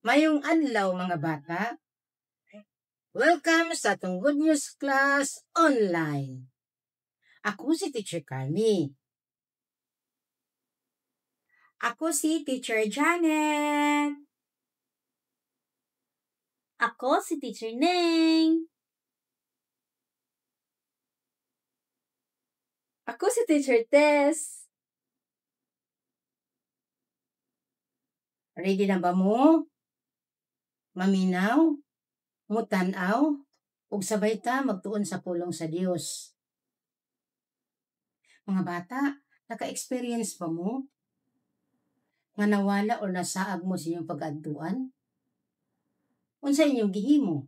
Mayong adlaw mga bata. Welcome sa atong Good News Class Online. Ako si Teacher Carmi. Ako si Teacher Janet. Ako si Teacher Neng. Ako si Teacher Tess. Ready na ba mo? Maminaw, mutanaw, ug sabay ta magtuon sa pulong sa Dios. Mga bata, naka-experience pa mo? Nga nawala o nasaag mo sa inyong pag-adtuan? Unsa inyong gihimo?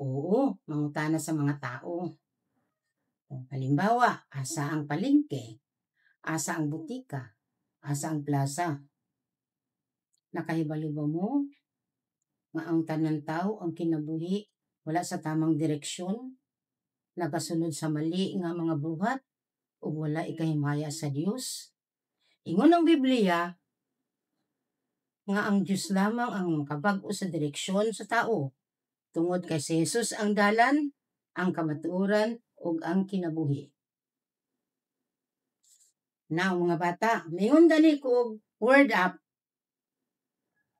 Oo, mangutana sa mga tao. Halimbawa, asa ang palengke? Asa ang butika? Asa ang plaza? Nakahibalo ba mo nga ang tanan tao ang kinabuhi wala sa tamang direksyon, nagasunod sa mali nga mga buhat ug wala ikahimaya sa Dios? Ingon ang Biblia nga ang Dios lamang ang makabag-o sa direksyon sa tao. Tungod kay si Jesus ang dalan, ang kamatuoran ug ang kinabuhi. Now mga bata, mingon gani ko word up.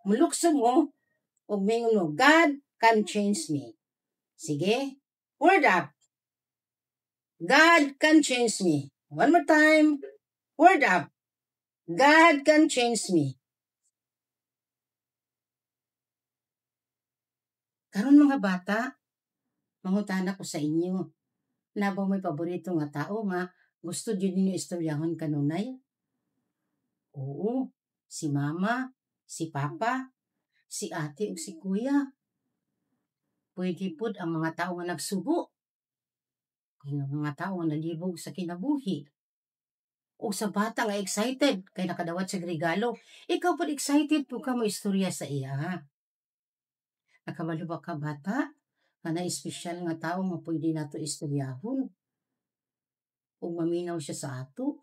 Mulukso mo ug mingon mo, God can change me. Sige, word up. God can change me. One more time. Word up. God can change me. Karon mga bata, mangutana ko sa inyo. Naba may paborito nga tao nga gusto jud ninyo istoryahon kanunay? Oo, si mama, si papa, si ate ug si kuya. Pwede pod ang mga tao nga nagsubo. Ang mga tao nga nalibog sa kinabuhi. O sa bata nga excited kay nakadawat sa regalo. Ikaw pod excited po ka mo istorya sa iya. Nakabalo ba ka bata? Nga na espesyal nga tao nga pwede nato istoryahon. O maminaw siya sa ato.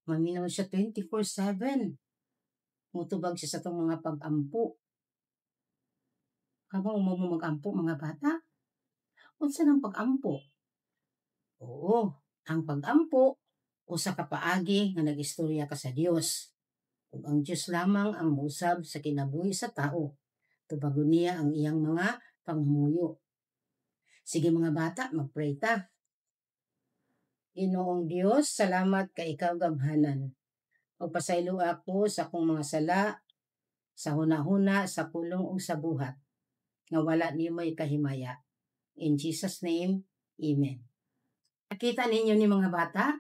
Maminaw siya 24/7. Mutubag siya sa itong mga pag-ampo. Habang mo mag-ampo mga bata? Unsa ng pag-ampo? Oo, ang pag-ampo usa ka paagi nga nag-istorya ka sa Dios. Ug ang Dios lamang ang mousab sa kinabuhi sa tao. Tubagon niya ang iyang mga pangmuyo. Sige mga bata, mag-pray ta. Ginoong Dios, salamat kay ikaw gamhanan. Magpasaylo ako sa akong mga sala, sa hunahuna, sa pulong ug sa buhat. Nga wala niyo may kahimaya. In Jesus' name, Amen. Nakita ninyo ni mga bata?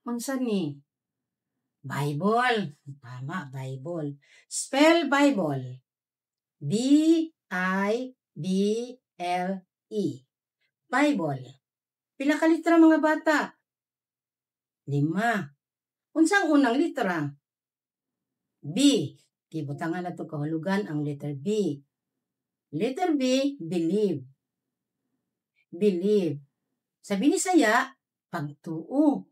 Unsa ni? Bible. Tama, Bible. Spell Bible. B-I-B-L-E. Bible. Pila ka litra mga bata? 5. Unsang unang litra? B. Kibutangan na ito kahulugan ang letter B. Letter B, believe. Believe. Sa Binisaya, pagtuo.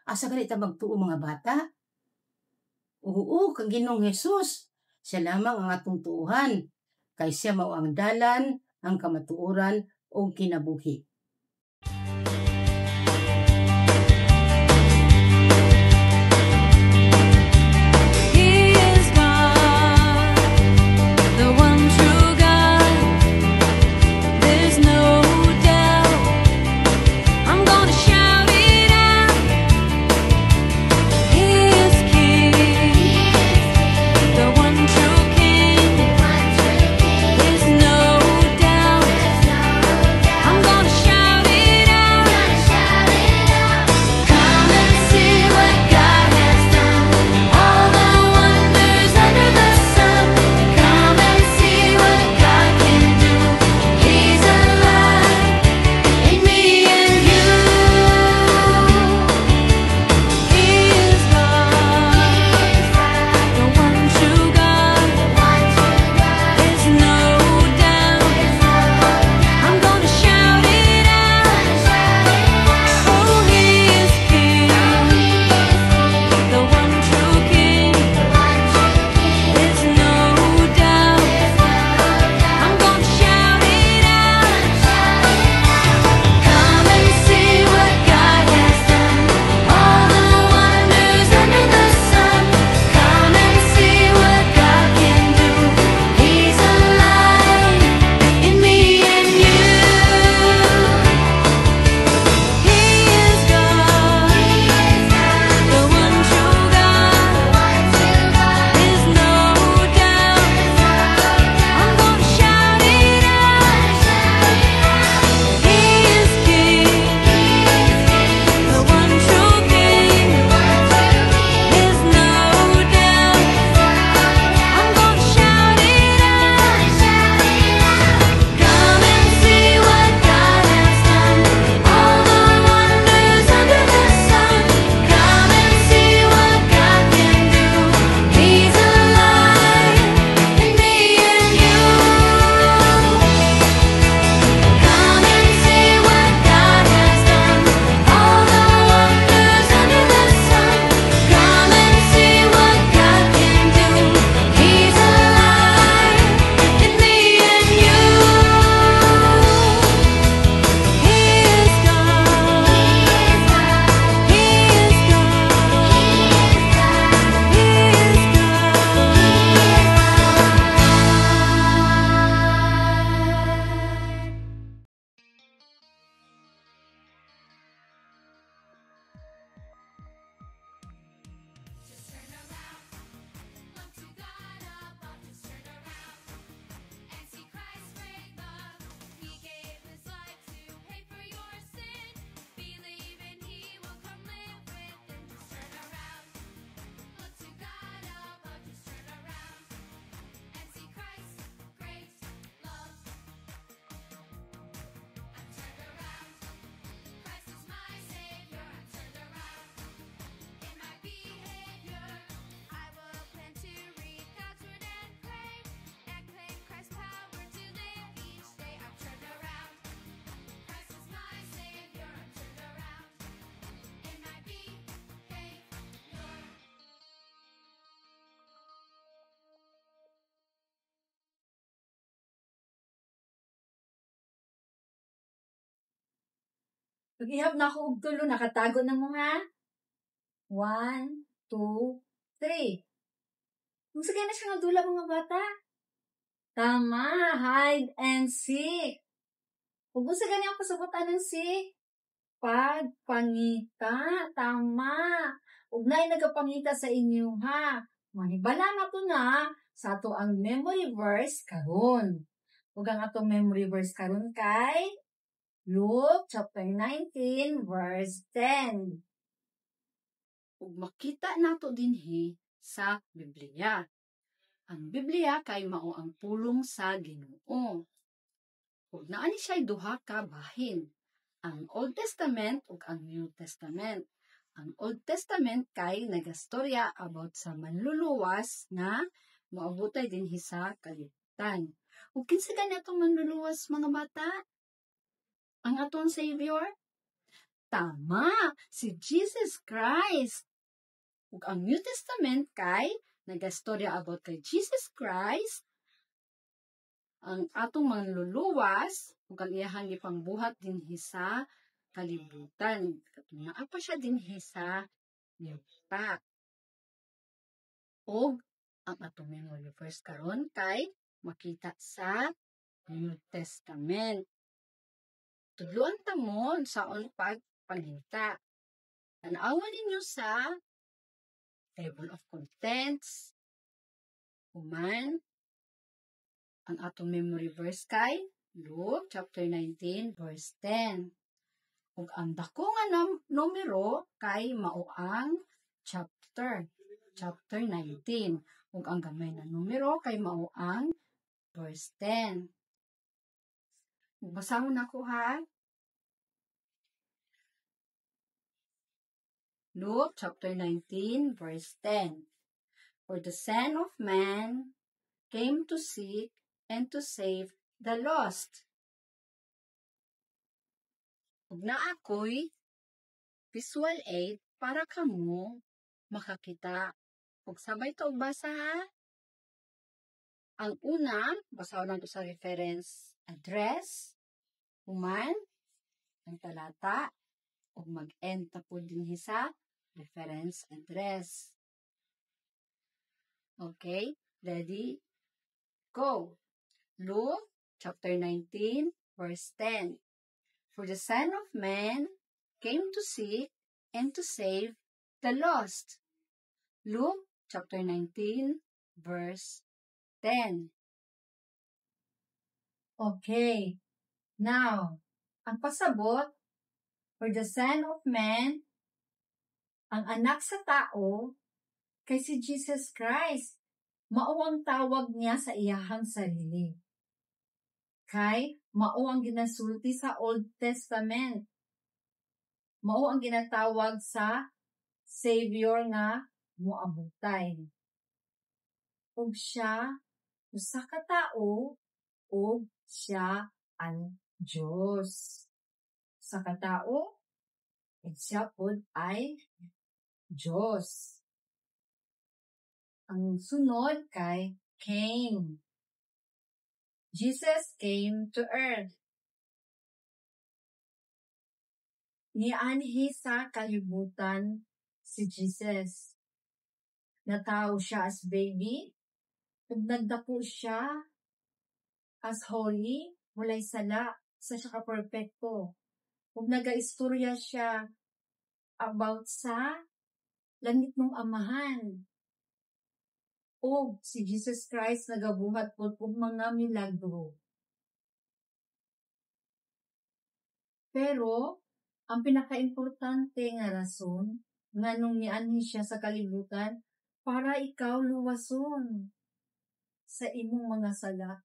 Asa ganita magtuo mga bata? Oo, kang Ginoong Hesus. Siya lamang ang atong tuuhan. Kay siya mao ang dalan, ang kamatuoran, o kinabuhi. I'm gonna Pag-ihap na ako og tulo, nakatago na mo ha. 1, 2, 3. Kung sige na siya nagdula mga bata. Tama, hide and seek. Kung gusto ganyan ang pasagutan ng seek, pagpangita. Tama. Ug naay nagapangita sa inyo ha. Manibala na to na sa ato ang memory verse karon. Ug ang atong memory verse karon kay Luke chapter 19 verse 10. Ug makita nato dinhi sa Biblia. Ang Biblia kay mao ang pulong sa Ginoo. Ug naa ni siya duha ka bahin, ang Old Testament ug ang New Testament. Ang Old Testament kay nagastorya about sa manluluwas nga moabotay dinhi sa kalibutan. Ug kinsa gani atong manluluwas mga bata? Ang atong Savior? Tama, si Jesus Christ. Ug ang New Testament kay nagastorya about kay Jesus Christ, ang atong manluluwas ug ang iyahang gipangbuhat dinhi sa kalibutan. Naa pa siya dinhi sa yuta. Ug ang atong memory verse karon kay makita sa New Testament. Tudloan ta mo saon pagpangita. Tanawan ninyo sa table of contents. Human, ang atong memory verse kay Luke chapter 19 verse 10. Ug ang dako nga numero kay mao ang chapter 19. Ug ang gamay na numero kay mao ang verse 10. Basahon ako ha. Luke chapter 19 verse 10. For the Son of Man came to seek and to save the lost. Ug na ako'y visual aid para kamo makakita. Ug sabay to basa ha. Ang una, basahon nato sa reference address, human, ang talata, ug mag-end ta po dinhi sa reference address. Okay, ready? Go! Luke chapter 19 verse 10. For the Son of Man came to seek and to save the lost. Luke chapter 19 verse 10. Okay. Now, ang pasabot, for the Son of Man, ang anak sa tao, kay si Jesus Christ, mao ang tawag niya sa iyahang sarili. Kay mao ang ginasulti sa Old Testament. Mao ang ginatawag sa Savior nga moabutay. Ug siya usa ka tawo ug siya ang Dios. Sa katao, ug siya pod ay Dios. Ang sunod kay came. Jesus came to earth. Nianhi sa kalibutan si Jesus. Natao siya as baby, ug nagdako siya as holy, walay sala, sa siya ka-perfecto. Ug nagaistorya siya about sa langit ng amahan. O si Jesus Christ nagabuhat po og mga milagro. Pero, ang pinaka-importante nga rason, nga nung nianhi siya sa kalibutan, para ikaw luwason sa imong mga sala,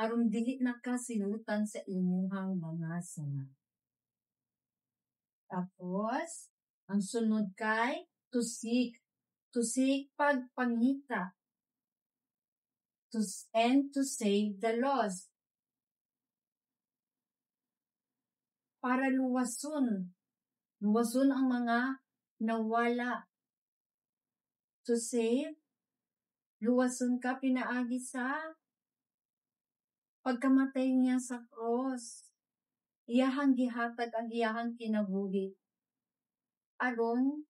aron dili na ka sinutan sa imong mga sala. Tapos, ang sunod kay, to seek. To seek pagpangita. And to save the lost. Para luwason. Luwason ang mga nawala. To save, luwason ka pinaagi sa pagkamatay niya sa cross. iyahang gihatag ang iyahang kinabuhi. Aron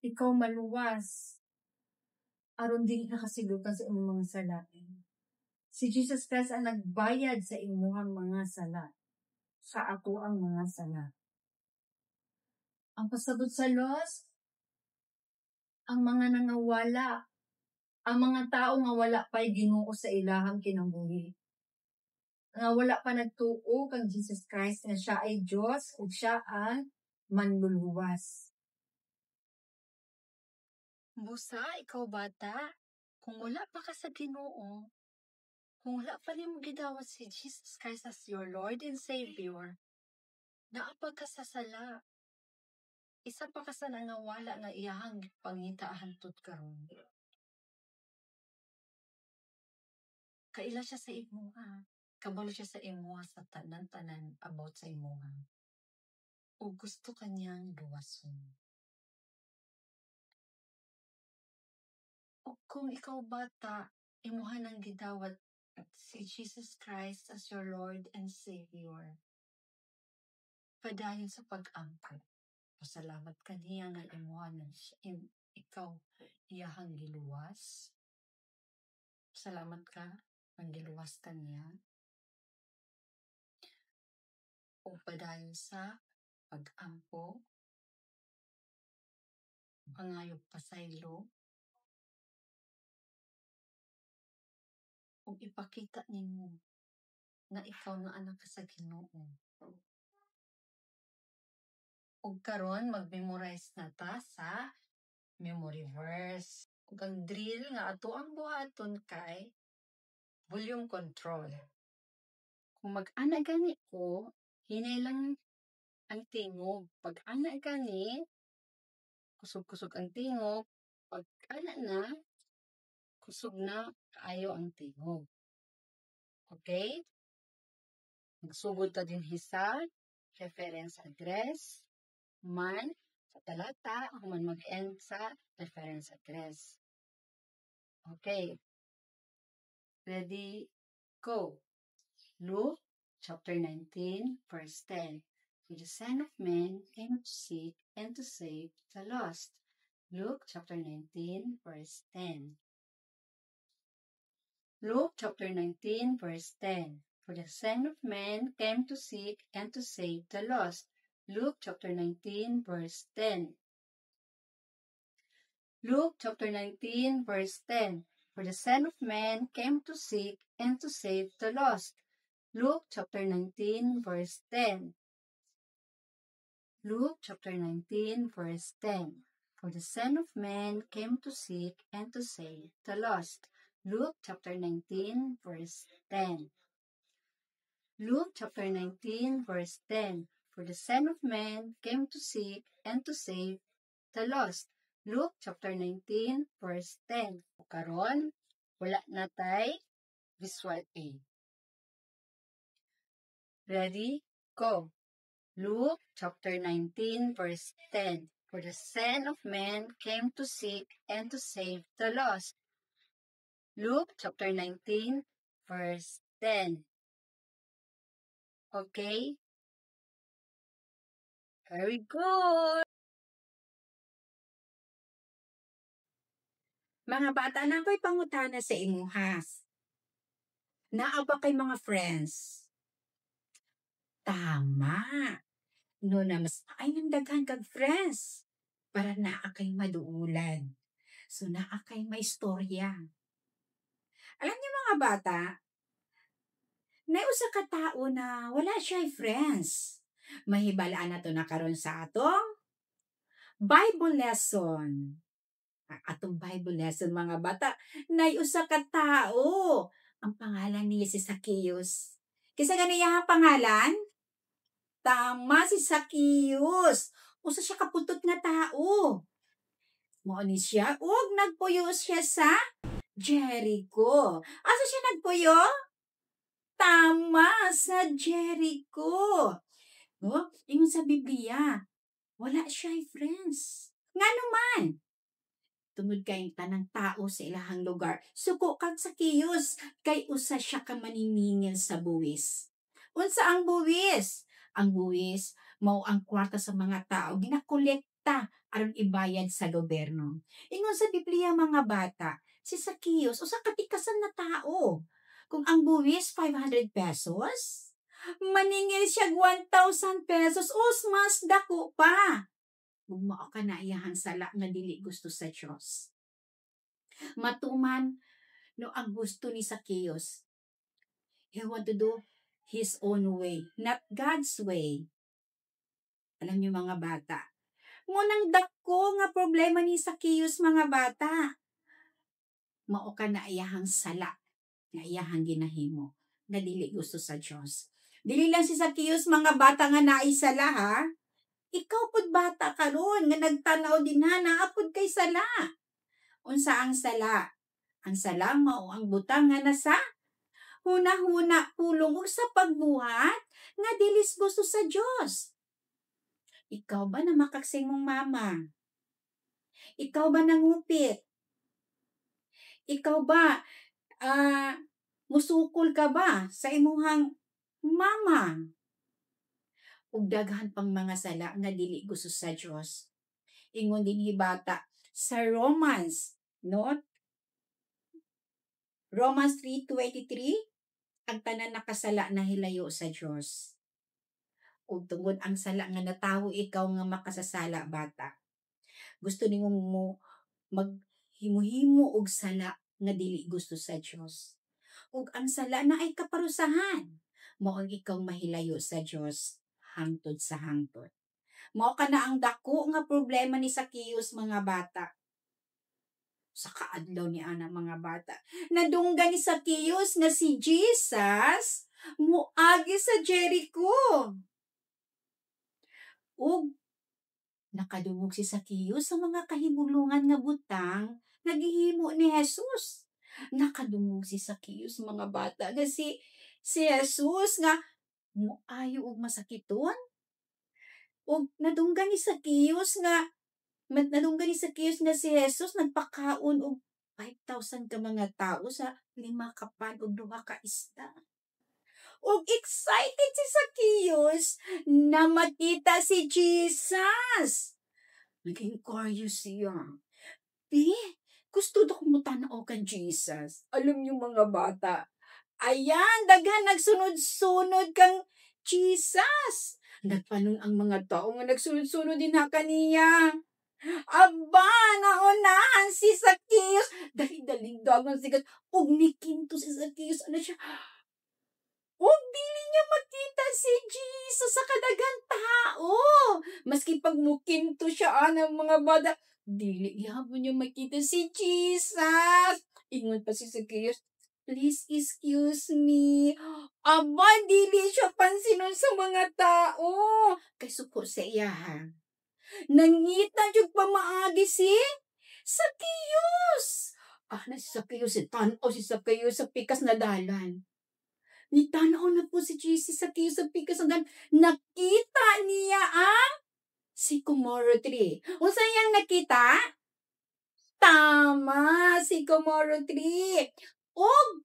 ikaw maluwas. Aron dili ka kasilutan sa imong mga sala. Si Jesus Christ ang nagbayad sa imuhang mga sala. Sa ako ang mga sala. Ang pasabot sa Los, ang mga nangawala, ang mga tao nga wala pa'y Ginoo sa ilahang kinabuhi. Nga wala pa nagtuo kang Jesus Christ nga siya ay Diyos ug siya ang manluluwas. Busa, ikaw bata, kung wala pa ka sa Ginoo, kung wala pa nimo gidawat si Jesus Christ as your Lord and Savior, naapag ka sa sala. Isa pa ka sa nangawala nga iyahang pangita hantod karon. Kaila siya sa imuha. Kabalo siya sa imuha sa tanan-tanan about sa imuha. O gusto kanyang luwason. O kung ikaw bata, imuha nang gidawat si Jesus Christ as your Lord and Savior. Padayon sa pag-angkot. Pasalamat kaniya nga imuha nang ikaw iyahang giluwas. Salamat ka ang giluwas kaniya. O padayon sa pag-ampo, pangayog pasaylo, o ipakita nimo na ikaw na anak ka sa Ginoo. O karon mag-memorize na ta sa memory verse. Ug ang drill nga ato ang buhaton kay volume control. Kung mag-ana gani ko, hinay lang ang tingog. Pag ana gani, kusog-kusog ang tingog. Pag ana na, kusog na kaayo ang tingog. Okay? Magsugod ta din sa reference address, man, sa talata, o man mag-end sa reference address. Okay. Ready? Go. Luke chapter 19, verse 10. For the Son of Man came to seek and to save the lost. Luke chapter 19, verse 10. Luke chapter 19, verse 10. For the Son of Man came to seek and to save the lost. Luke chapter 19, verse 10. Luke chapter 19, verse 10. For the Son of Man came to seek and to save the lost. Luke chapter 19, verse 10. Luke chapter 19, verse 10. For the Son of Man came to seek and to save the lost. Luke chapter 19, verse 10. Luke chapter 19, verse 10. For the Son of Man came to seek and to save the lost. Luke chapter 19, verse 10. Karon, wala na tay visual aid. Ready? Go. Luke chapter 19, verse 10. For the Son of Man came to seek and to save the lost. Luke chapter 19, verse 10. Okay? Very good. Mga bata na ko'y pangutana sa imuhas. Naa ba kay mga friends? Tama. No na mas ay nang daghan kag friends. Para naa kay maduulan. So naa kay may istorya. Alam niyo mga bata, na usa ka tao na wala siya'y friends. Mahibalaan na to na karon sa atong Bible lesson. Atong Bible lesson mga bata, na usa ka tao. Ang pangalan niya si Zacchaeus. Kisa ganiya ang pangalan? Tama, si Zacchaeus. Usa siya kaputot nga tao. Mao ni siya, ug nagpuyo siya sa Jericho. Asa siya nagpuyo? Tama, sa Jericho. Oh, ingon sa Biblia, wala siya'y friends. Nga naman, tungod kay tanang tao sa ilahang lugar, suko kag Zacchaeus, kay usa siya ka maniningil sa buwis. Unsa ang buwis? Ang buwis mao ang kwarta sa mga tao ginakolekta aron ibayad sa gobyerno. Ingon sa Biblia mga bata, si Zacchaeus usa ka tikasan na tao. Kung ang buwis 500 pesos, maningil siya 1,000 pesos o mas dako pa. Kung mao ka na iyahang sala nga dili gusto sa Dios. Matuman no ang gusto ni Zacchaeus, he want to do his own way, not God's way. Alam niyo mga bata, ngunang dako nga problema ni Zacchaeus mga bata. Mao ka na iyahang sala, nga iyahang ginahimo, nga dili gusto sa Dios. Dili lang si Zacchaeus mga bata nga naisala ha. Ikaw pud bata karon nga nagtanaw din ha, naapod kay sala. Unsa ang sala? Ang sala mao ang butang nga nasa huna-huna pulong ug sa pagbuhat nga dilis gusto sa Dios. Ikaw ba na makaksing mong mama? Ikaw ba nangupit? Ikaw ba musukol ka ba sa imuhang mama? Ug daghan pang mga sala nga dili gusto sa Dios. Ingon dinhi bata sa Romans, no? Romans 3:23, ang tanan nakasala na hilayo sa Dios. Ug tungod ang sala nga natawo ikaw nga makasasala bata. Gusto nimo mo maghimo-himo og sala nga dili gusto sa Dios. Ug ang sala na ay kaparusahan. Mao ang ikaw mahilayo sa Dios hangtod sa hangtod. Mao kana ang dako nga problema ni Zacchaeus mga bata. Sa kaadlaw ni ana mga bata, nadunggan ni Zacchaeus nga si Jesus moagi sa Jericho. Ug nakadungog si Zacchaeus sa mga kahibulungan nga butang nga gihimo ni Jesus. Nakadungog si Zacchaeus mga bata nga si Jesus nga moayo og masakiton. Ug nadunggan ni Zacchaeus nga si Jesus nagpakaon og 5,000 ka mga tao sa 5 ka pan ug 2 ka isda. Ug excited si Zacchaeus na makita si Jesus. Nag-encourage siya. Gusto ko mo tanaw kan Jesus. Alam niyo mga bata, ayan, daghan nagsunod-sunod kang Jesus. Nagpanon ang mga tao nga nagsunod-sunod din ha kaniya. Aba, naunahan si Zacchaeus. Dali-daling dagan sigat. Ug nikinto si Zacchaeus. Ano siya? Ug dili niya makita si Jesus sa kadaghan tao. Maski pag mukinto siya ng mga bata, dili gihapon niya makita si Jesus. Ingon pa si Zacchaeus, please excuse me. Aba, dili siya pansinon sa mga tao. Kay suko sa iya ha. Nangita jud pa maagi si Zacchaeus. Na si Zacchaeus, tanaw si Zacchaeus sa pikas na dalan. Nitanaw na po si Jesus sa Zacchaeus sa pikas na dalan. Nakita niya ang sycamore tree. Unsa yang nakita? Tama, sycamore tree. Og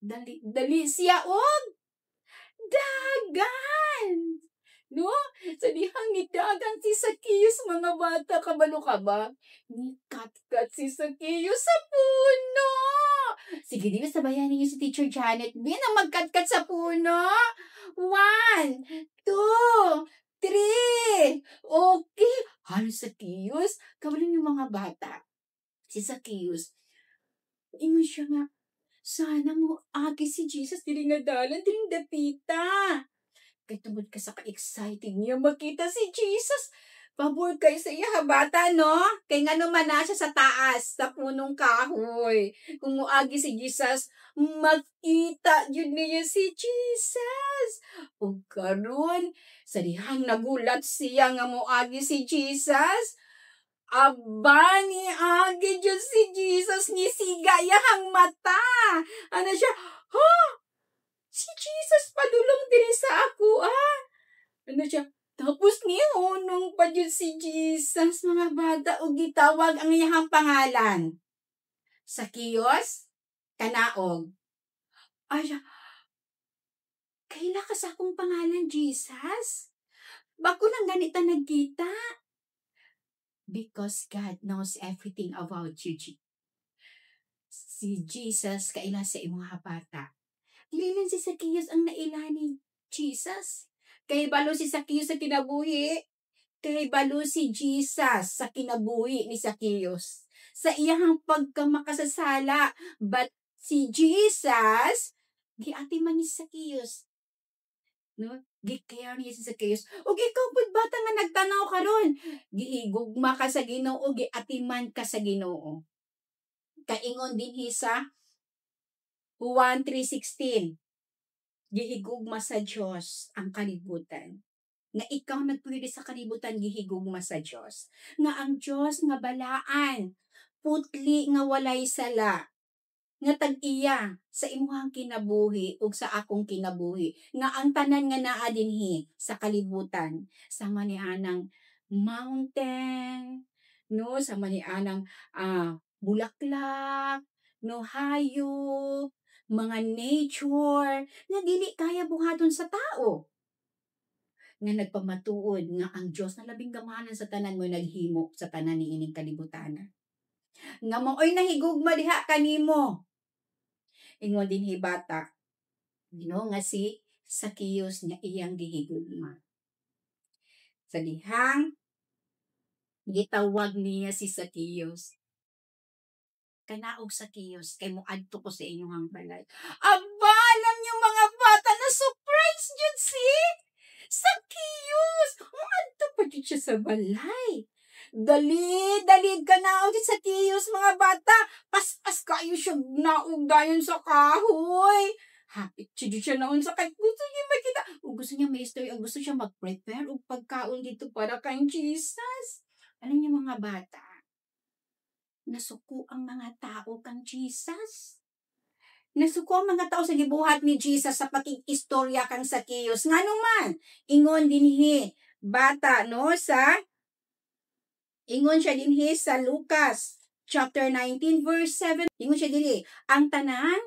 dali siya og dagan. No? Sa dihang nidagan si Zacchaeus mga bata, kabalo ka ba? Nikat-kat si Zacchaeus sa puno. Sige, di ba sabayan niyo si Teacher Janet? Bin ang magkat-kat sa puno. 1, 2, 3. Okay. Halos Zacchaeus, kabalo niyo mga bata. Si Zacchaeus, ingon siya nga, sana mo agi si Jesus dili nga dalan, dili dapita. Kay tungod ka sa ka-exciting niya makita si Jesus. Pabor kayo sa iya bata, no? Kay nga naman na siya sa taas, sa punong kahoy. Kung muagi si Jesus, makita yun niya si Jesus. O karon, sa dihang nagulat siya nga muagi si Jesus. Aba, ni agi yun si Jesus, ni siga yahang mata. Ano siya? Si Jesus padulong diri sa ako, Ano siya? Tapos nihunong pa dyan si Jesus, mga bata, o gitawag ang iyang pangalan. Zacchaeus, kanaog. Ay siya, Kaila ka sa akong pangalan, Jesus? Bako lang ganita nagkita. Because God knows everything about you, si Jesus kaila sa imong bata. Dili lang si Zacchaeus ang naila ni Jesus. Kay balo si Zacchaeus sa kinabuhi. Kay balo si Jesus sa kinabuhi ni Zacchaeus. Sa iyang pagkamakasasala. But si Jesus, giatiman ni Zacchaeus. No? Gi-care niya si Zacchaeus. O ikaw pud bata nga nagtanaw karon. Gihigugma ka sa Ginoo, giatiman ka sa Ginoo. Kaingon din sa Juan 3:16. Gihigugma sa Dios ang kalibutan. Nga ikaw nagpili sa kalibutan, gihigugma sa Dios. Nga ang Dios nga balaan, putli nga walay sala, nga tag-iya sa imuhang kinabuhi ug sa akong kinabuhi. Nga ang tanan nga naa dinhi sa kalibutan, sama ni anang mountain, no, sama ni anang bulaklak, no, hayop, mga nature, na dili kaya buhaton sa tao. Nga nagpamatuod nga ang Dios na labing gamahanan sa tanan mo naghimo sa tanan ni ining kalibutan. Nga maoy nahigugma diha kanimo. Ingon din hibata, nga si Zacchaeus nga iyang gihigugma. Sa dihang gitawag niya si Zacchaeus. Kanaog Zacchaeus, kay moadto ko sa inyong balay. Aba, alam niyo mga bata, na surprise jud si Zacchaeus. Moadto pa jud siya sa balay. Dali ka na si Zacchaeus, mga bata. Pas kayo siya naog dayon sa kahoy. Hapit siya naon sa kay gusto niya makita. O gusto niya may story, o gusto siya mag-prepare o pagkaon dito para kay Jesus. Alam niyo mga bata, nasuko ang mga tao kang Jesus. Nasuko ang mga tao sa gibuhat ni Jesus sa pakikistorya kang Zacchaeus. Nga naman, ingon dinhi, bata, no, ingon siya dinhi sa Lucas chapter 19 verse 7. Ingon siya dinhi, ang tanan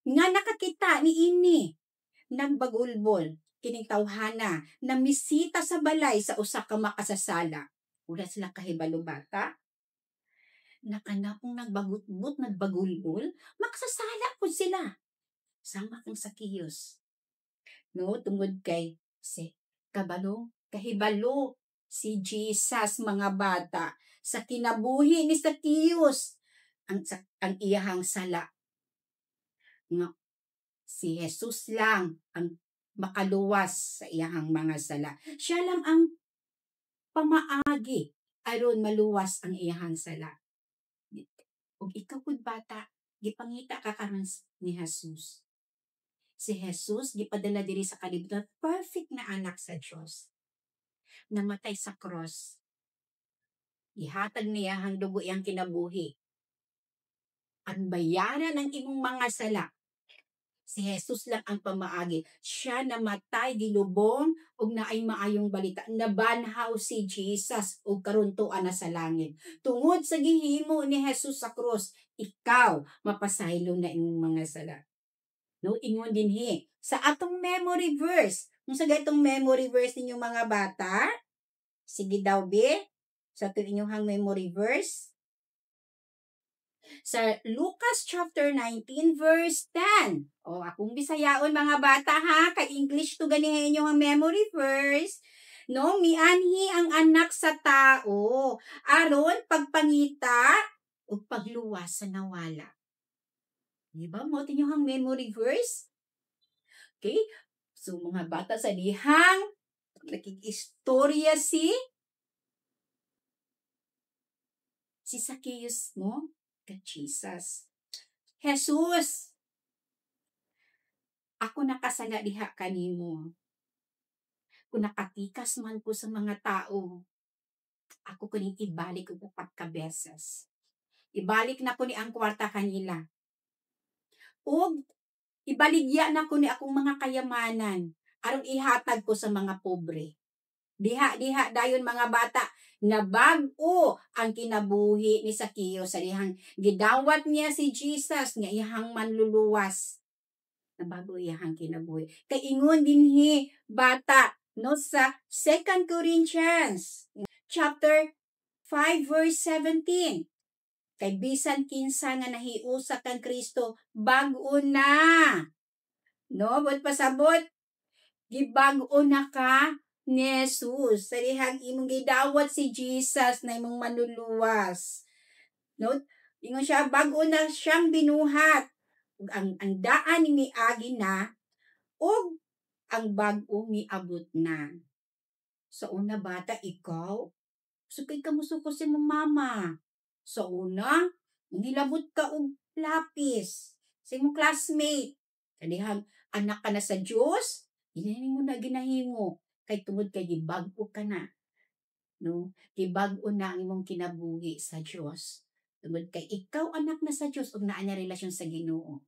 nga nakakita ni ini nagbagulbol kining tawhana na misita sa balay sa usa ka makasasala. Wala sila kahibalo bata. Nakanapong nagbagutbot, nagbagulbol, makasasala po sila. Sama kang Zacchaeus. No, tungod kay kahibalo si Jesus, mga bata, sa kinabuhi ni Zacchaeus, ang iyahang sala. Nga, si Jesus lang ang makaluwas sa iyahang mga sala. Siya lang ang pamaagi aron maluwas ang iyahang sala. Ug ikaw pud bata, gipangita ka karon ni Jesus. Si Jesus gipadala diri sa kalibutan, perfect na anak sa Dios. Namatay sa cross. Ihatag niya ang dugo iyang kinabuhi. Ang bayaran ng imong mga sala. Si Jesus lang ang pamaagi. Siya namatay, gilubong, ug naay maayong balita. Nabanhaw si Jesus ug karon tuwa na sa langit. Tungod sa gihimo ni Jesus sa cross, ikaw mapasaylo na imong mga sala. No, ingon dinhi sa atong memory verse. Kung sa gatong memory verse ninyo mga bata, sige daw be, sa inyong memory verse. Sa Lucas chapter 19 verse 10. O akong Bisayaon mga bata ha, kay English to ganihin yung memory verse. No, mianhi ang anak sa tao aron pagpangita o pagluwas sa nawala. Diba mo tinyong memory verse? Okay? So mga bata sa dihang nakikistorya si Zacchaeus mo ka Jesus. Jesus, ako nakasala diha kanimo. Kung nakatikas man ko sa mga tao, ako kuning ibalik ko 4 beses. Ibalik na ko ni ang kwarta kanila. O ibaligya na ko ni akong mga kayamanan aron ihatag ko sa mga pobre. Diha dayon mga bata, nabag-o ang kinabuhi ni Zacchaeus sa dihang gidawat niya si Jesus nga iyang manluluwas. Nabago iyahang kinabuhi. Kay ingon dinhi bata no sa 2 Corinthians chapter 5 verse 17. Kay bisan kinsa nga nahiusa kang Kristo, bag-o na. No, but pasabot gibag-o na ka ni Jesus. Sa dihang imong gidawat si Jesus na imong manluluwas. No? Ingon siya, bag-o na siyang binuhat. Ug ang daan ni agi na, ug ang bag-o miabot na. Sa una bata, ikaw, sukay ka musuko si mong mama. Sa una, nilabot ka og lapis sa imong classmate. Kanihang anak ka na sa Dios, hindi mo na ginahimo kay tungod kay gibag-o ka na. No? Gibag-o na ang imong kinabuhi sa Dios. Tungod kay ikaw anak na sa Dios ug naa na relasyon sa Ginoo.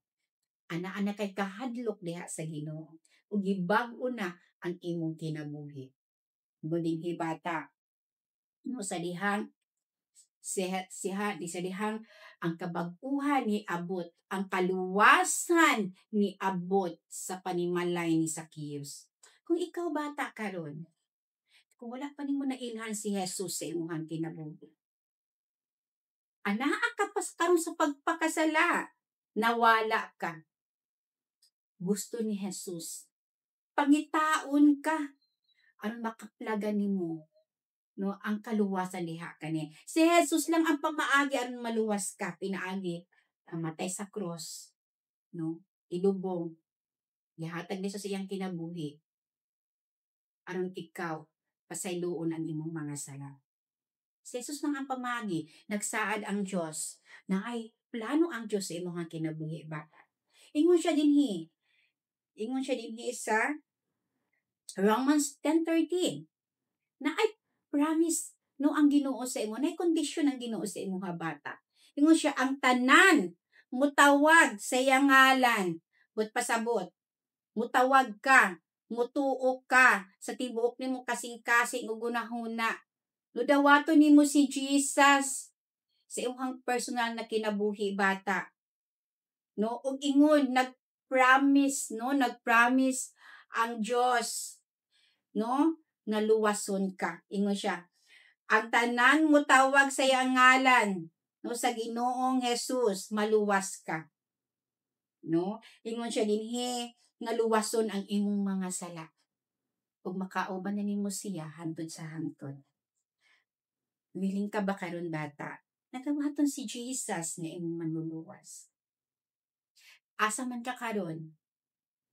Ana-ana kay kahadlok diha sa Ginoo. Ug gibag-o na ang imong kinabuhi. Dinhi bata. No sa dihang di sa dihang ang kabag-uhan ni abot, ang kaluwasan ni abot sa panimalay ni Zacchaeus. Kung ikaw bata karon, kung wala pa nimo nailhan si Jesus sa imong kinabuhi, anaa ka pa karon sa pagpakasala, nawala ka. Gusto ni Jesus, pangitaon ka aron makaplagan nimo no ang kaluwasan diha kani. Si Jesus lang ang pamaagi aron maluwas ka, pinaagi ang matay sa cross, no? Ilubong, gihatag ni sa iyang kinabuhi aron ikaw pasayloon ang imong mga sala. Si Jesus lang ang pamagi, nagsaad ang Dios na ay plano ang Dios sa imong kinabuhi ba. Ingon siya dinhi sa Romans 10:13 na ay promise no ang Ginoo sa imo, na kondisyon ang Ginoo sa imong bata. Ingon siya, ang tanan mutawag sa iyang ngalan, but pasabot, mutawag ka, mutuok ka sa tibuok nimo kasing-kasing ug gunahuna. Ludawaton nimo si Jesus sa imong personal na kinabuhi bata. No, ug ingon nagpromise ang Dios, no, nga luwason ka. Ingon siya, ang tanan mo tawag sa iyang ngalan, no, sa Ginoong Jesus, maluwas ka. No, ingon siya dinhi nga luwason ang imong mga sala. Ug makauban na nimo siya hangtod sa hangtod. Willing ka ba karon bata? Nagawaton si Jesus nga imong manluluwas. Asa man ka karon?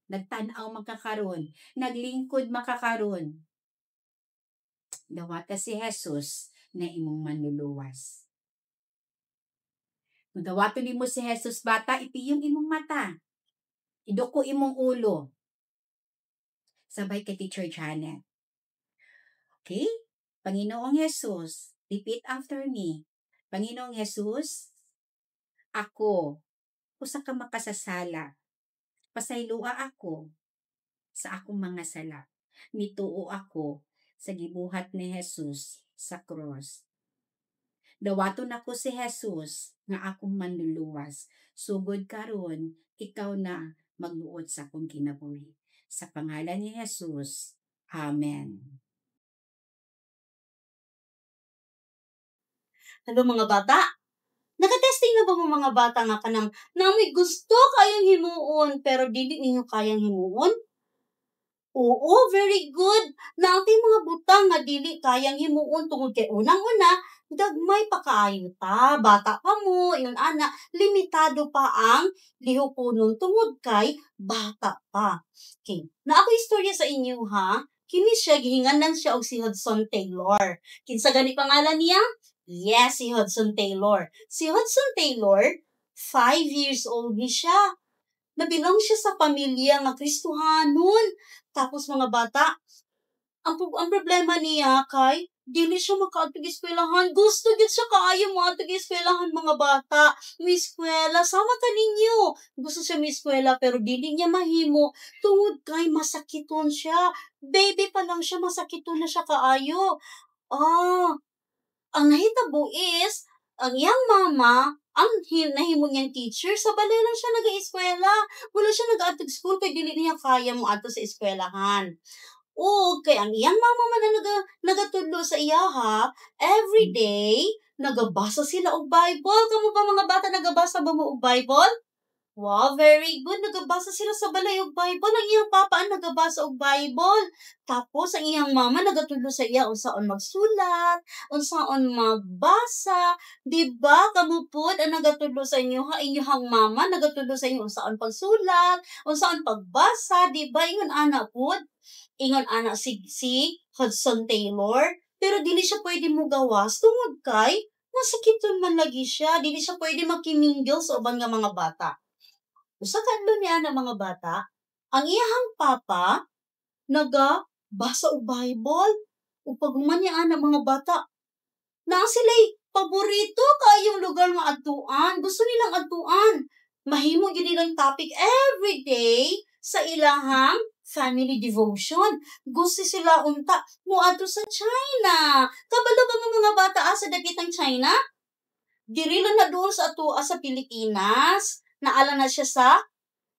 Nagtan-aw man ka karon, naglingkod makakaron. Dawata si Jesus na imong manluluwas. Kung dawaton nimo si Jesus bata, ipiyong imong mata. Iduko imong ulo. Sabay kay Teacher Janet. Okay? Panginoong Jesus, repeat after me. Panginoong Jesus, ako, usa ka makasasala. Pasaylua ako sa akong mga sala. Nituo ako sa gibuhat ni Jesus sa cross. Dawaton ako si Jesus nga akong manluluwas. Sugod karon, ikaw na magluod sa akong kinabuhi. Sa pangalan ni Jesus. Amen. Hello mga bata. Nakatesting na ba mo mga bata nga kanang namoy gusto kayong himuon pero dili ninyo kayang himuon? Oo, very good. Na ang mga butang nga dili kayang himuon tungod kay unang-una, gagmay pa kaayo ta, bata pa mo, ingon ana, limitado pa ang lihupunon tungod kay bata pa. Okay, na ako istorya sa inyo ha. Kini siya gihinganan siya og si Hudson Taylor. Kinsa gani pangalan niya? Yes, si Hudson Taylor. Si Hudson Taylor, 5 years old ni siya. Nabilang siya sa pamilya nga Kristohanon. Tapos mga bata, ang problema niya kay dili siya makaadtog eskwelahan. Gusto gid siya kaayo moadtog eskwelahan mga bata. May eskwela sama ka ninyo. Gusto siya may eskwela pero dili niya mahimo tungod kay masakiton siya. Baby pa lang siya, masakiton na siya kaayo. Ang nahitabo is ang iyang mama ang nahimo niyang teacher, sa balay lang siya nag-eskwela. Wala siya nag-atog school, kay dili niya kaya mo ato sa eskwelahan. O, kay ang iyang mama man na nagatudlo sa iyaha, everyday, nagabasa sila og Bible. Kamu ba mga bata, nagabasa ba mo og Bible? Wow, very good. Nagabasa sila sa balay og Bible. Ang iyang papa ang nagabasa og Bible. Tapos, ang iyang mama nagatudlo sa iya unsaon magsulat, unsaon magbasa. Diba? Kamu pod ang nagatudlo sa inyo, ha? Inyong mama nagatudlo sa inyo unsaon pagsulat, unsaon pagbasa. Diba? Ingon ana pod. Ingon ana si Hudson Taylor. Pero dili siya pwede mo gawas tungod kay nasakiton man lagi siya. Dili siya pwede makimingle sa uban nga mga bata. Usa kadto niya na mga bata, ang iyahang papa nagabasa og Bible. Ug paghuman niya ana mga bata, na sila'y paborito kayong lugar nga atuan. Gusto nilang atuan. Mahimo gyud nilang topic every day sa ilahang family devotion. Gusto sila unta moadto sa China. Kabalo ba mga bata sa dakitang China? Diri lang na doon sa atua sa Pilipinas. Naala na siya sa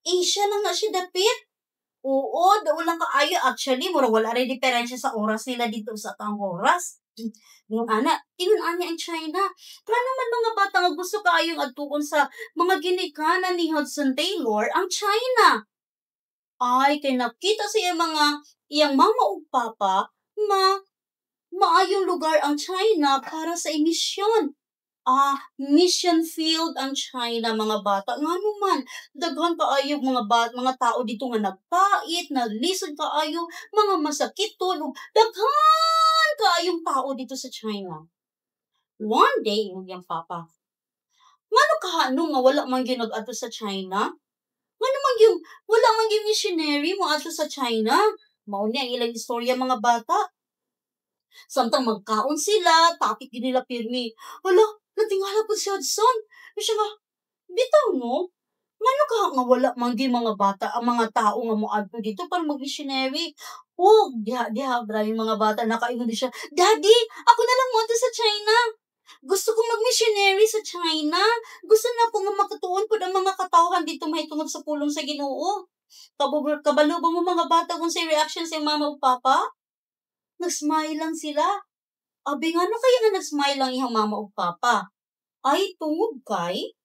Asia lang na siya dapit. Oo, doon lang kaayo. Actually, wala rin diferensya sa oras nila dito sa atang oras. Yung ana, tinun-ani ang China. Paano man mga bata nga gusto kaayong adtuon sa mga ginikanan ni Hudson Taylor, ang China. Ay, kay nakita siya iyang mama o papa, maayong lugar ang China para sa emisyon. Mission field ang China, mga bata. Nga naman, daghan kaayo mga tao dito nga nagpait, naglisod kaayo, mga masakiton, daghan kaayong tao dito sa China. One day, yung papa, ngano kahano nga wala man gyud nag-adto sa China? Ngano man gyud wala man gyud missionary mo adto sa China? Mao ni ang ilang istorya, mga bata. Samtang magkaon sila, topic din nila pirmi. Hala, natingala po si Hudson. Siya nga, bitaw mo? Ngano ka nga wala man gyud mga bata, ang mga tao nga moadto dito para mag-missionary? Diha, maraming mga bata nakaingon di siya, Daddy, ako na lang mo sa China. Gusto kong mag-missionary sa China. Gusto na ko nga makatuon po ang mga katawhan dito mahitungod sa pulong sa Ginoo. Kabalo ba mo mga bata kung sa reaction sa mama o papa? Nag-smile lang sila. Abi nga no kaya nga nag-smile lang iyang mama o papa? Ay tungod kay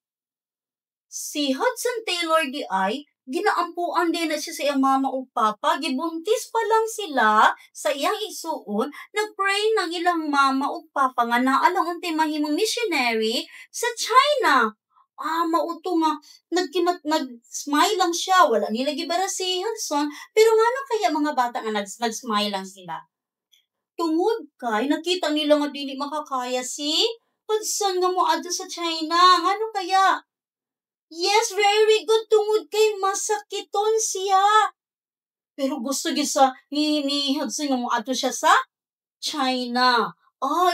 si Hudson Taylor di ay ginaampuan din na siya sa iyang mama o papa. Gibuntis pa lang sila sa iyang isuon, nagpray ng ilang mama o papa nga naalang untay mahimong missionary sa China. Mauto nga, nag-smile lang siya. Wala nila gibara si Hudson, pero nga no kaya mga bata nga nag-smile lang sila. Tungod kay nakita nila nga dili makakaya si Hudson nga moadto sa China. Ngano kaya? Yes, very good. Tungod kay masakiton siya. Pero gusto gyud sa ni Hudson nga moadto siya sa China.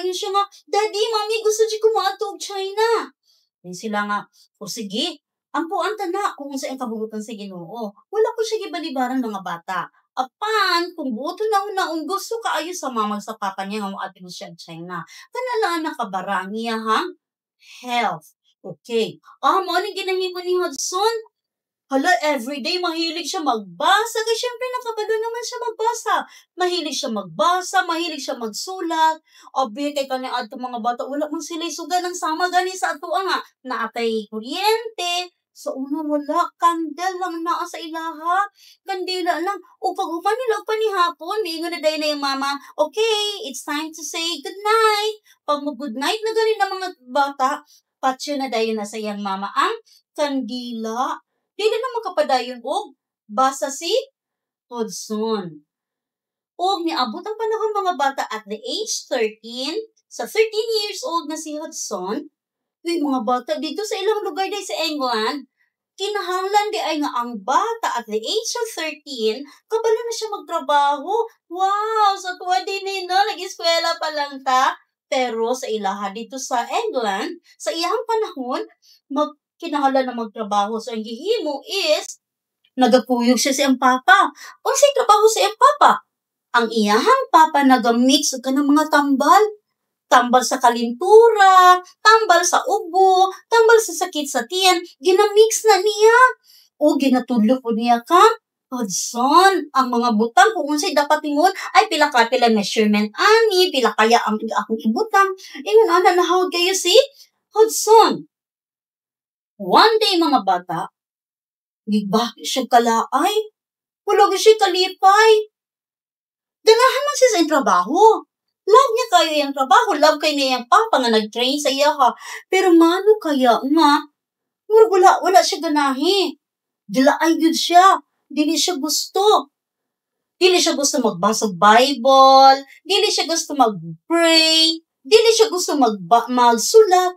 Yun siya nga, Daddy, Mommy, gusto gyud ko moadto og China. Then sila nga, o sige, ampuan ta na kung sa kabubutan sa Ginoo. Wala ko siya gibalibaran mga bata. Apan, kung buto na unaong gusto kaayo sa mamag sa papa niya nga moadto siya sa China. Kanala nakabara niya health. Okay. Mao ni ginahimo ni Hudson. Hala, everyday mahilig siya magbasa. Kasi syempre nakabalo naman siya magbasa. Mahilig siya magbasa, mahilig siya magsulat. Abi, kay kaniadto mga bata, wala man sila suga ng sama gani sa ato nga. Naatay kuryente. So, wala. Kandel lang naa sa ilaha. Kandila lang. O pag-upan nila, panihapon, may ingon na dahi na yung mama, okay, it's time to say good night. Pag mag-good night na gani ng mga bata, patyo na dahi na sa iyang mama ang kandila. Dili na makapadayon og basa si Hudson. Og niabot ang panahon mga bata at the age 13, sa 13 years old na si Hudson, mga bata dito sa ilang lugar dahil sa England, kinahanglan di ay nga ang bata at the age of 13, kabalo na siya magtrabaho. Wow! So tuwa din nag-eskwela pa lang ta. Pero sa ilaha dito sa England, sa iyang panahon, kinahanglan na magtrabaho. So, ang gihimo is, nagakuyog siya sa iyang papa. Unsay trabaho sa iyang papa? Ang iyahang papa nagamix ka ng mga tambal. tambal sa kalintura, tambal sa ubo, tambal sa sakit sa tiyan, ginamix na niya. O ginatudlo po niya ka. Hudson, ang mga butang kung unsay dapat ingon ay pila measurement ani, pila kaya ang akong ibutang. Ingon ana nahawag kayo si Hudson. One day mga bata, gibaki siya kalaay. Wala siya kalipay. Ganahan man siya sa trabaho. Love niya kayo yung trabaho. Love kayo niya yung papa nga nag-train sa iya ha. Pero mano kaya nga, wala siya ganahi. Dilaay yun siya. Dili siya gusto. Dili siya gusto magbasa Bible. Dili siya gusto mag-pray. Dili siya gusto magsulat.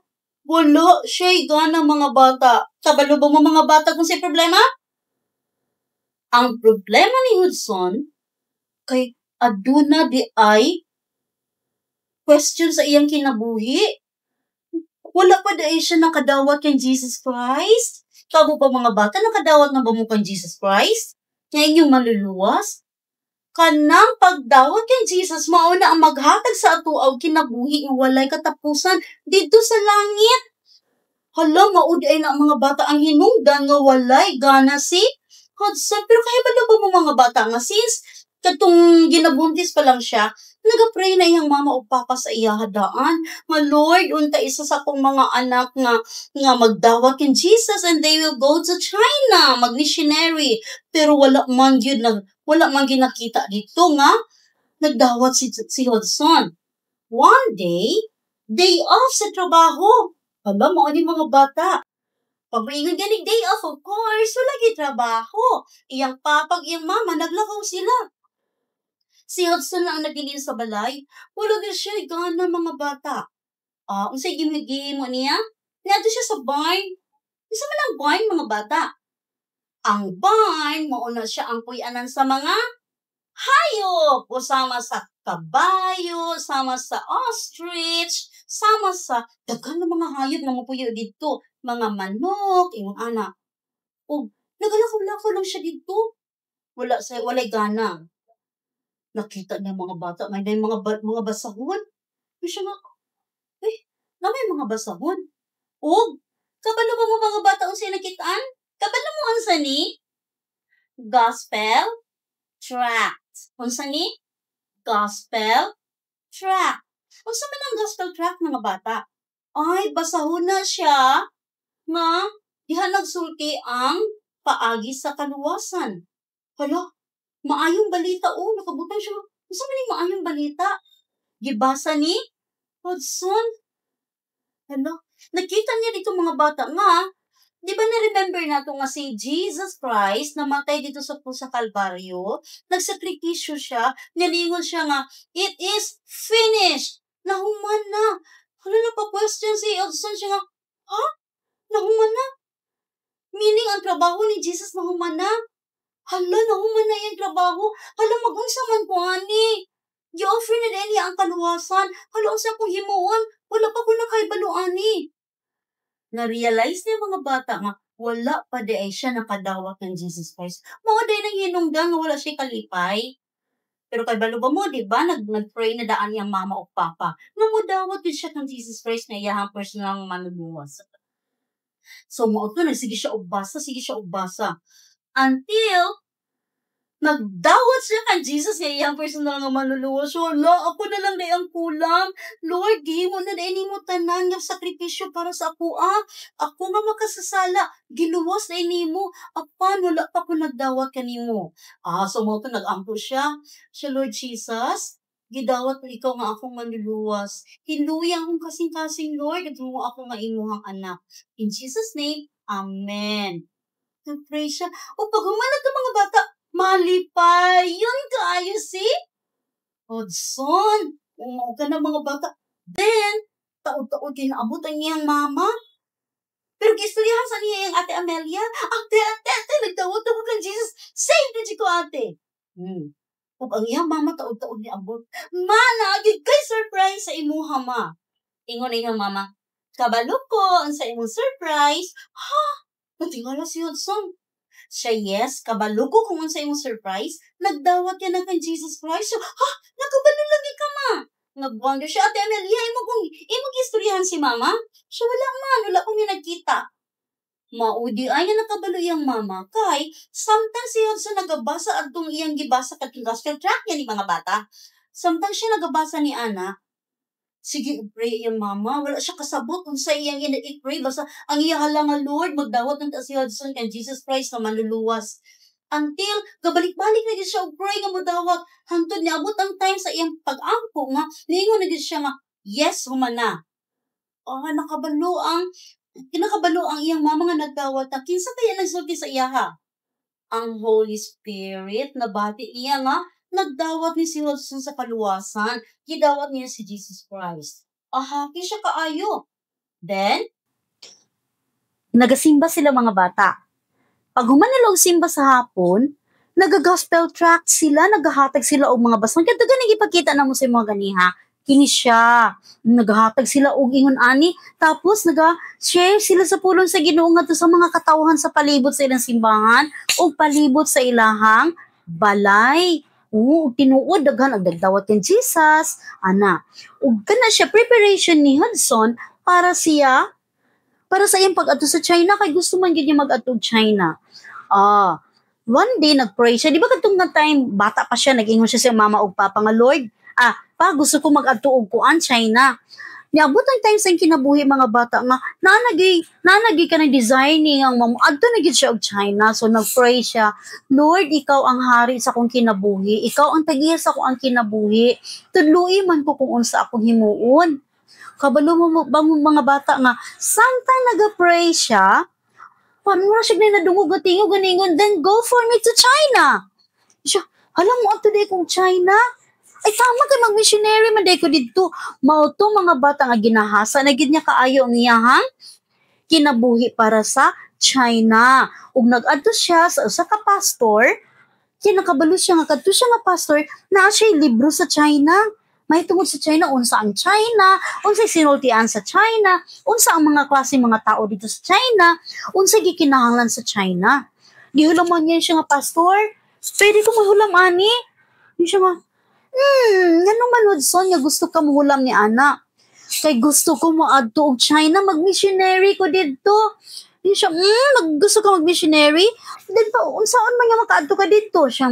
Wala siya gana mga bata. Kabalo ba mo mga bata kung sa problema? Ang problema ni Hudson kay aduna di ay question sa iyang kinabuhi. Wala pa dahil siya nakadawat kay Jesus Christ. Kamo pa mga bata, nakadawat na ba mo kay Jesus Christ? Ngayon yung maluluwas? Kanang pagdawat kay Jesus, mauna ang maghatag sa ato og kinabuhi ng walay katapusan dito sa langit. Hala, maud ay na ang mga bata ang hinungdan nga walay gana si Hudson. Pero kahibalo ba mo mga bata nga since katong ginabuntis pa lang siya, nagapray na iyang mama o papa sa iya hadaan. Ma Lord, unta isa sa akong mga anak nga magdawat kin Jesus and they will go to China, mag-missionary. Pero wala man nakita dito nga nagdawat si Hudson. One day off sa trabaho. Hala, mo ni mga bata. Pag maingon ganing day off, of course, wala gyud trabaho. Iyang papa, iyang mama, naglakaw sila. Si Hudson lang ang nagdilin sa balay. Wala gyud siya gana mga bata. Unsay gihimo niya? Niadto siya sa barn. Isa man ang barn mga bata. Ang barn mauna siya ang puy-anan sa mga hayop. Usama sa kabayo, sama sa ostrich, sama sa daghan ng mga hayop na mapuyo dito. Mga manok, imong anak. O, nagalakaw-lakaw lang siya dito. Walay gana. Nakita niya mga bata, may mga basahon. May siya nga, may mga basahon. O, kabalo mo mga bata ang sinakitaan? Kabalo mo ang sani? Gospel tract. Ang sani? Gospel tract. O sa man ang gospel tract mga bata? Ay, basahon na siya nga diha nagsulti ang paagi sa kaluwasan. Hala, maayong balita nakabutang siya. Unsa man yung maayong balita? Gibasa ni Hudson. Hala, nakita niya dito mga bata nga, di ba na-remember nato nga si Jesus Christ namatay dito sa Kalbaryo, nagsakripisyo siya, nilingon siya nga, it is finished. Nahuman na. Hala, napa-question si Hudson siya nga, nahuman na? Meaning, ang trabaho ni Jesus nahuman na? Hala, nahuman na yung trabaho. Hala, mag-unsa man ko, ani. Gi-offer na din niya ang kaluwasan. Hala, unsa kong himuon. Wala pa ko nakaibalo, ani. Na-realize niya mga bata nga, wala pa di ay siya nakadawat ng Jesus Christ. Mga day nang hinungdan nga wala siya kalipay. Pero kay balo ba mo, di ba? Nag-pray na daan niyang mama o papa. Nga mo dawat din siya ng Jesus Christ na iyahang personal manuluwas. So, mo ito, sige siya ugbasa. Until, nagdawat siya kay Jesus nga iyang personal nga manuluwas. So, ako na lang na ang kulang. Lord, gihimo na dahil mo tanan nga sakripisyo para sa ako, Ako nga makasasala. Giluwas na mo. Apan, wala pa ko nagdawat kanimo. So mo ito, nag-ampo siya. Lord Jesus, gidawat mo ikaw nga akong manluluwas. Hinuyang akong kasing-kasing, Lord, at mo ako nga imuhang anak. In Jesus' name, Amen. Pray siya. O pag humanag ka mga bata, malipay. Yun kaayo si Hudson. Umaw ka na mga bata. Then, taod-taod kayo naabot ang iyang mama. Pero gistoryahan sa niya yung ate Amelia. Ate, nagtawad-tawad kang Jesus. Save na ko ate. Ug ang iyang mama taod-taod ni abot. Mana, gid kay surprise sa imuha ma. Ingon na iyang mama, kabalo ko ang sa imong surprise. Natingala si Hudson. Siya, yes, kabalo ko kung ang sa imong surprise. Nagdawat yan na kay Jesus Christ. So, nakabalo lagi ka ma. Nag-wonder siya, Ate Amelia, imong istoryahan si mama? Siya wala ko niya nagkita. Maudi ay nga nakabalo iyang mama, kay samtang siya sa nagabasa at itong iyang gibasa kating gospel track yan ni mga bata. Samtang siya nagabasa ni Ana, sige, pray iyang mama. Wala siya kasabot kung sa iyang i-pray. Basta ang iyahala nga Lord, magdawat ng si Hudson kay Jesus Christ na manluluwas. Until, gabalik-balik na siya og pray nga madawat. Hantod niya, abot ang time sa iyang pag-ampo nga, niingon na siya nga, yes, humana. Kinakabalo ang iyang mama nga nagdawat na kinsa kaya nagsulti sa iyaha? Ang Holy Spirit, nabati niya nga, nagdawat ni si Hudson sa kaluwasan, gidawat niya si Jesus Christ. Happy siya kaayo. Then, nagasimba sila mga bata. Pag humanilog simba sa hapon, nagagospel tract sila, nagahatag sila og mga basang. Kaya gani ipakita na mo sa mga ganiha. Kini siya. Nagahatag sila og ingon ani, tapos naga-share sila sa pulong sa Ginoo ngadto sa mga katawhan sa palibot sa ilang simbahan o palibot sa ilahang balay. Tinuod daghan ang dagdawat ni Jesus. Ana. Ug kana siya preparation ni Hudson para sa iyang pag-adto sa China kay gusto man gyud niya mag-adto China. One day nagpray siya. Di ba katong nga time bata pa siya nag-ingon siya sa mama ug papa nga Lord, pa gusto ko mag-adto og kuan China. Niabot ang time sa kinabuhi mga bata nga nanagi ka ng designing ang mamo adto na gid siya og China. So nagpray siya, Lord, ikaw ang hari sa akong kinabuhi, ikaw ang tagiya sa akong kinabuhi, tudloi man ko kung unsa akong himuon. Kabalo mo ba mga bata nga samtang nagapray siya, paano siya na nadungog at tingog ganingon, then go for me to China. Siya, alam mo ato di kong China? Ay tama kay mag-missionary man day ko dito. Mao to mga bata nga ginahasa na gid niya kaayo ang iyahang kinabuhi para sa China. Ug nag-adto siya sa usa ka pastor, kinakabalo siya nga kadto siya nga pastor naa siya libro sa China. May tungod sa China, unsa ang China, unsa sinultian sa China, unsa ang mga klase mga tao dito sa China, unsa gikinahanglan sa China. Gihulam man niya siya nga pastor, pwede ko mahulam ani. Di siya nga, ganun man Hudson nga gusto ka mahulam ni Ana. Kay gusto ko maadto og China, mag-missionary ko dito. Di siya, gusto ka mag-missionary? Then pa, unsaon man nga makaadto ka dito? Siya,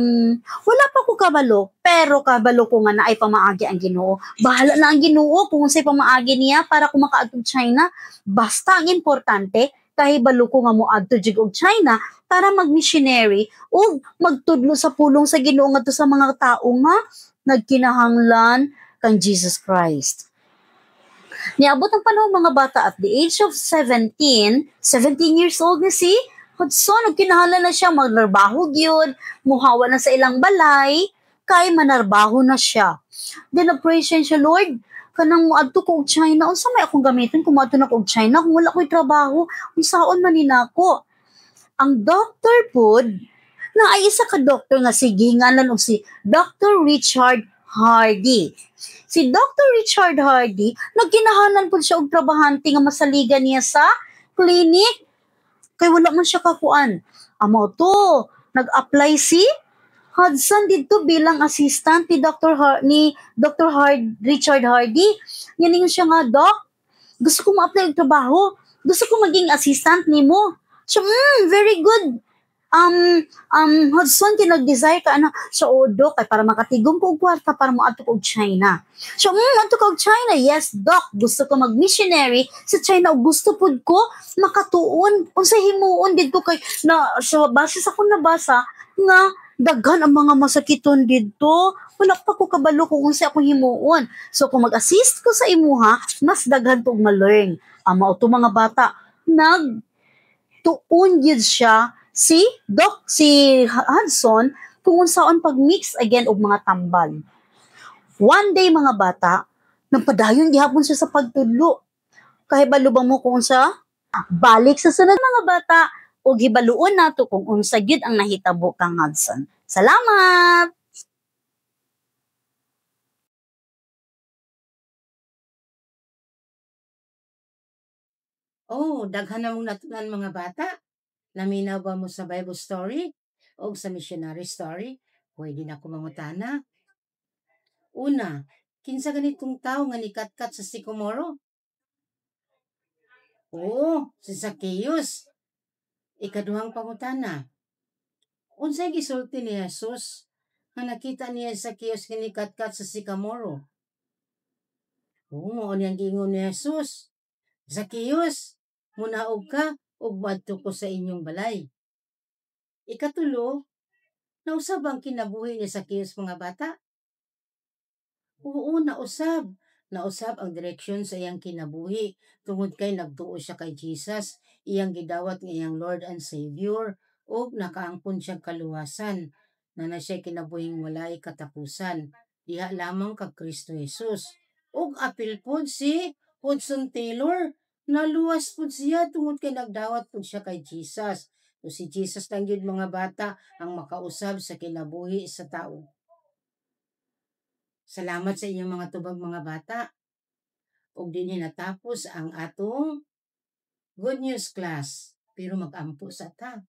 wala pa ko kabalo, pero kabalo ko nga na ay pamaagi ang Ginoo. Bahala na ang Ginoo kung unsay pamaagi niya para ko makaadto China. Basta ang importante, kahibalo ko nga moadto jud og China para mag-missionary o magtudlo sa pulong sa Ginoo ngadto sa mga tao nga nagkinahanglan kang Jesus Christ. Niabot ang panahon mga bata at the age of 17 years old na si Hudson, kinahanglan na siya magnarbaho gyud, muhawa na sa ilang balay, kay manarbaho na siya. Then nag-pray siya, Lord, kanang moadto ko og China, unsa may akong gamiton kung moadto na ko og China, kung wala ko'y trabaho, unsaon man nako. Ang doctor pod, na ay isa ka doctor nga siginganan og si Dr. Richard Hardy. Si Dr. Richard Hardy, nagkinahanan po siya og trabahante nga masaligan niya sa clinic. Kay wala man siya kakuan. Amo to, nag-apply si Hudson dito bilang assistant ni Richard Hardy. Yaning siya nga, Doc, gusto ko ma-apply og trabaho. Gusto ko maging assistant nimo. So, very good. Hudson, kinag-desire ka, sa Odo, kay para makatigong ko og kwarta para moadto ko og China. So, adto ko og China, yes, Doc, gusto ko mag-missionary sa China, o gusto pud ko makatuon, unsa himuon dito kay, so, base sa kung nabasa, nga, daghan ang mga masakiton dito, wala pa ko kabalo kung unsa akong himuon. So, kung mag-assist ko sa imuha, mas daghan tong ma-learn. Mao to mga bata, tuon yun siya, si Hudson, kung unsaon pag-mix again og mga tambal. One day mga bata, nagpadayon gihapon siya sa pagtudlo. Kahibalo ba mo kung unsa? Balik sa sunod mga bata, o gibaluon nato kung unsa gyud ang nahitabo kang Hudson. Salamat! Daghan na mong natunan mga bata. Naminaw ba mo sa Bible story o sa missionary story? Pwede na ako mangutana. Una, Kinsa ganitong tao nga nikatkat sa sikomoro? Oo, si Zacchaeus. Ikaduhang pangutana. Unsay gisulti ni Jesus nga nakita niya si Zacchaeus nga nikatkat sa sikomoro? Oo, mao niyang giingon ni Jesus. Zacchaeus, munaog ka ug madto ko sa inyong balay. Ikatulo, nausab ang kinabuhi ni Zacchaeus mga bata? Oo, nausab. Nausab ang direksyon sa iyang kinabuhi tungod kay nagtuo siya kay Jesus, iyang gidawat nga iyang Lord and Savior, ug nakaangkon siya kaluwasan na siya kinabuhing walay katapusan. Diha lamang kag Kristo Jesus. Ug apil pod si Hudson Taylor, naluwas pod siya tungod kay nagdawat pod siya kay Jesus. So si Jesus lang yun mga bata ang makausab sa kinabuhi sa tao. Salamat sa inyong mga tubag mga bata. Ug dinhi natapos ang atong Good News class. Pero mag-ampo sa ta.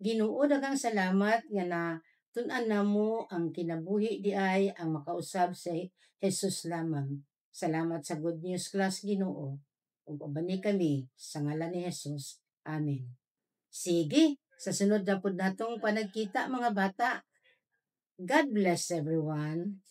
Ginoo daghang salamat nga na tun-an namo ang kinabuhi di ay ang makausab sa Jesus lamang. Salamat sa Good News class Ginoo. Ug ubani kami sa ngalan ni Jesus. Amen. Sige, sa sunod na pud natong panagkita mga bata. God bless everyone.